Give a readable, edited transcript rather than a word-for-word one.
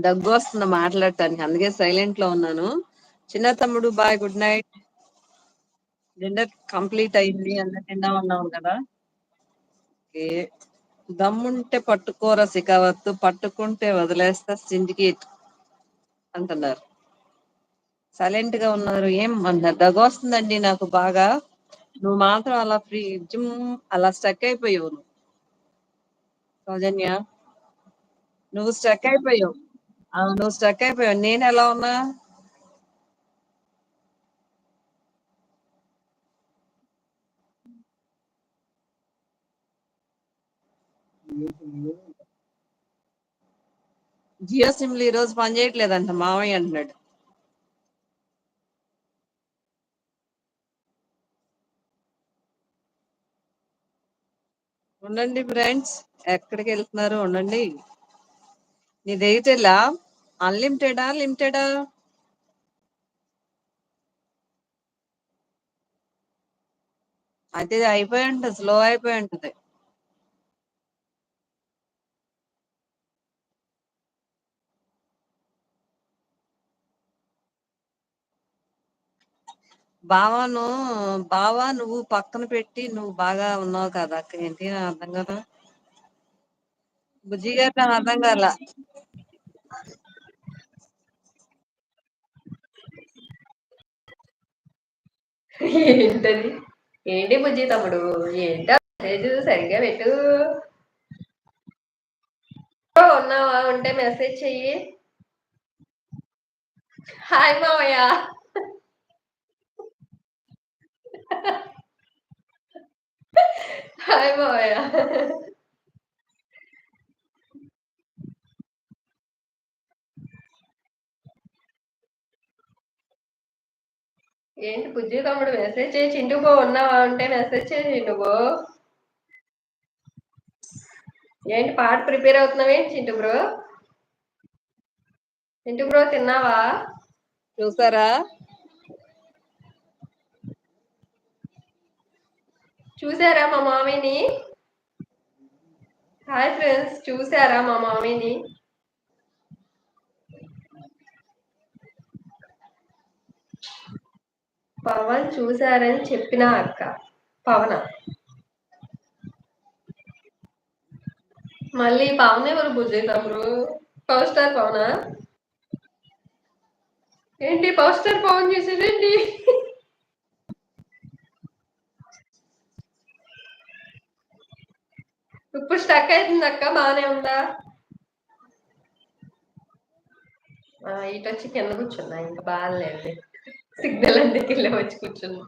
దగ్గు వస్తుంది మాట్లాడటానికి, అందుకే సైలెంట్ లో ఉన్నాను. చిన్న తమ్ముడు bye, good night. Dinner complete అయింది, అన్న తిన్నా ఉన్నాం కదా. ఓకే. దమ్ముంటే పట్టుకోర సికావత్తు, పట్టుకుంటే వదిలేస్తా సిండికేట్ అంటున్నారు. సైలెంట్ గా ఉన్నారు, ఏం అంటున్నారు? దగ్గు వస్తుందండి నాకు బాగా. నువ్వు మాత్రం అలా ఫ్రీ జిమ్ అలా స్టక్ అయిపోయావు. సౌజన్య, నువ్వు స్టక్ అయిపోయావు. నువ్వు స్టక్ అయిపోయావు. నేను ఎలా ఉన్నా? జియో సిమ్లు ఈ రోజు పనిచేయట్లేదంట, మామయ్య అంటున్నాడు. ఉండండి ఫ్రెండ్స్, ఎక్కడికి వెళ్తున్నారు? ఉండండి. నీది ఎయిర్టెలా? అన్లిమిటెడా లిమిటెడా? అయితే అయిపోయి ఉంటుంది, స్లో అయిపోయి ఉంటుంది. బావాను, బావా నువ్వు పక్కన పెట్టి నువ్వు బాగా ఉన్నావు కదా అక్క, ఏంటి నాకు అర్థం కదా. బుజ్జి గారు నాకు అర్థం కాల. ఏంటది? ఏంటి బుజ్జి తమ్ముడు? ఏంటో మెసేజ్ సరిగ్గా పెట్టు. ఉన్నావా? ఉంటే మెసేజ్ చెయ్యి. హాయ్ మావయ్య. హాయ్ మావయ్య. ఏంటి బుజ్జి తమ్ముడు మెసేజ్ చేయి. చింటూ బో ఉన్నావా? ఉంటే మెసేజ్ చేయి చింటూ బో. ఏంటి పాట ప్రిపేర్ అవుతున్నావేంటి చింటూ బ్రో? చింటూ బ్రో తిన్నావా? చూసారా? చూసారా మా మామయ్యని? హాయ్ ఫ్రెండ్స్, చూసారా మా మామయ్యని? పవన్ చూసారని చెప్పిన అక్క. పవన మళ్ళీ పవన్ ఎవరు బుజ్జి తమ్ముడు? పవర్ స్టార్ పవనా? ఏంటి పవర్ స్టార్ పవన్ చేసేదేంటి? ఇప్పుడు స్టక్ అవుతుంది అక్క, బానే ఉందా? ఇటు వచ్చి కింద కూర్చున్నా, ఇంకా బాగాలేదు సిగ్నల్ అందుకే వచ్చి కూర్చున్నా.